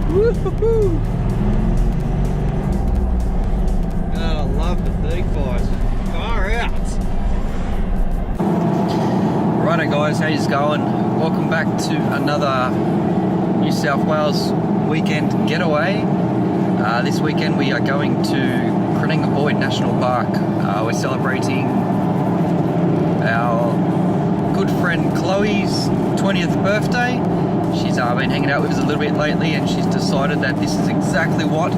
Woo-hoo-hoo. Oh, I love the 35s. Far out. Righto guys, how's it going? Welcome back to another New South Wales weekend getaway. This weekend we are going to Kanangra Boyd National Park. We're celebrating our good friend Chloe's 20th birthday. She's been hanging out with us a little bit lately, and she's decided that this is exactly what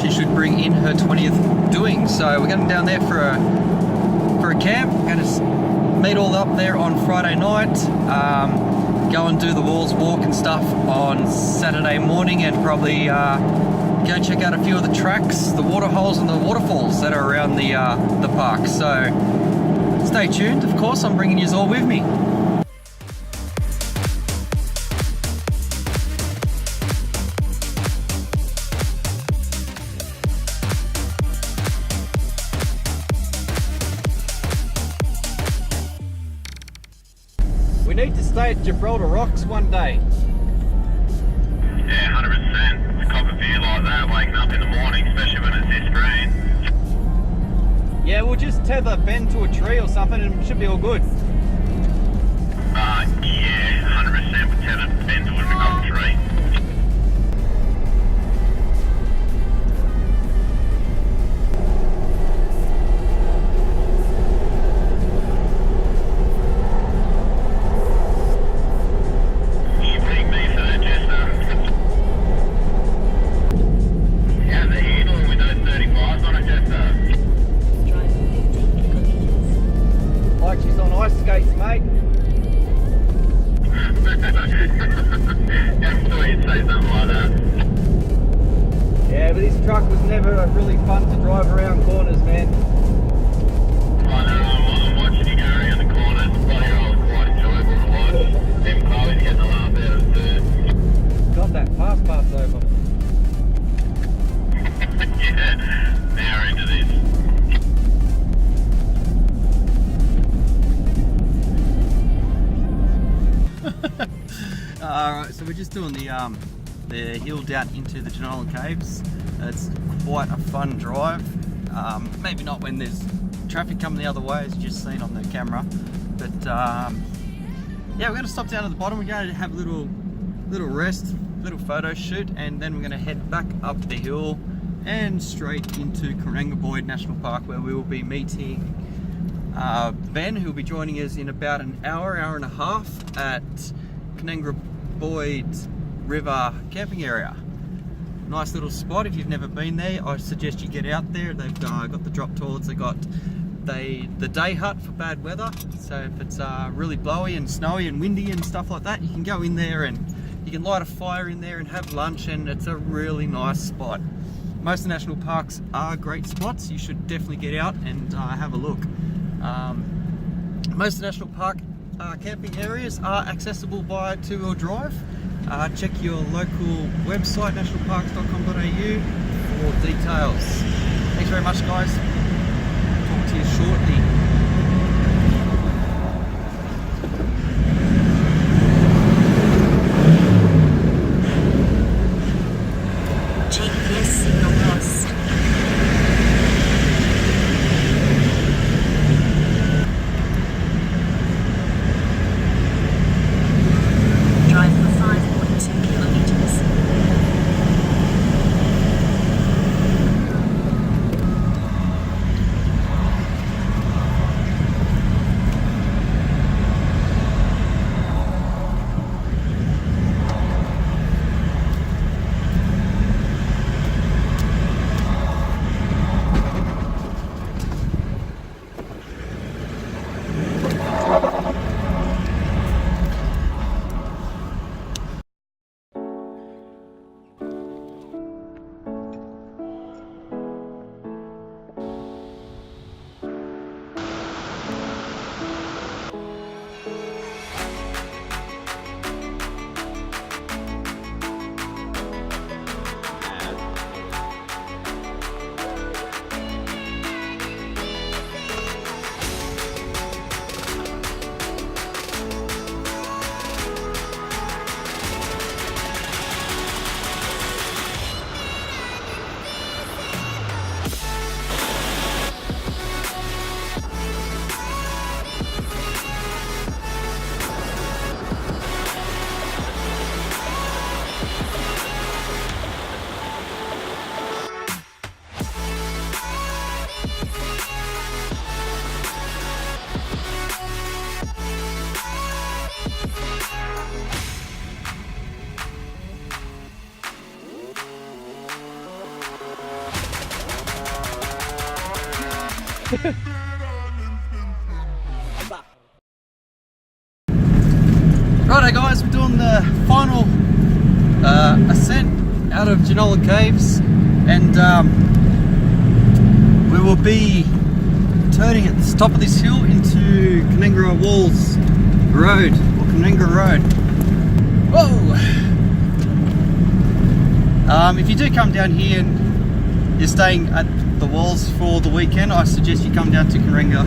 she should bring in her 20th doing. So we're going down there for a camp. We're going to meet all up there on Friday night, go and do the Walls Walk and stuff on Saturday morning, and probably go check out a few of the tracks, the water holes and the waterfalls that are around the park. So stay tuned. Of course, I'm bringing you all with me. We need to stay at Gibraltar Rocks one day. Yeah, 100%. It's cop a view like that, waking up in the morning, especially when it's this green. Yeah, we'll just tether Ben to a tree or something and it should be all good. Yeah, 100% with tether Ben to a tree. Like she's on ice skates, mate. Yeah, but this truck was never really fun to drive around corners, man. I know, I'm watching you go around the corners. Bloody hell, it's quite enjoyable to watch. Them Chloe's getting a laugh out of it too. Got that pass over. Yeah, now we're into this. Alright, so we're just doing the hill down into the Janolan caves. It's quite a fun drive. Maybe not when there's traffic coming the other way, as you just seen on the camera. But yeah, we're going to stop down at the bottom. We're going to have a little rest, little photo shoot, and then we're going to head back up the hill and straight into Kanangra Boyd National Park, where we will be meeting Ben, who will be joining us in about an hour and a half at Kanangra Boyd River camping area. Nice little spot. If you've never been there, I suggest you get out there. They've got the drop toilets, they've got the day hut for bad weather. So if it's really blowy and snowy and windy and stuff like that, you can go in there and you can light a fire in there and have lunch, and it's a really nice spot. Most of the national parks are great spots. You should definitely get out and have a look. Most of the national park camping areas are accessible by two-wheel drive. Check your local website, nationalparks.com.au, for details. Thanks very much, guys. Talk to you shortly. GPS signal lost. Drive for 5.2 kilometers. the final ascent out of Janolan Caves, and we will be turning at the top of this hill into Kanangra Walls Road, or Kanangra Road. Whoa! If you do come down here and you're staying at the Walls for the weekend, I suggest you come down to Kanangra.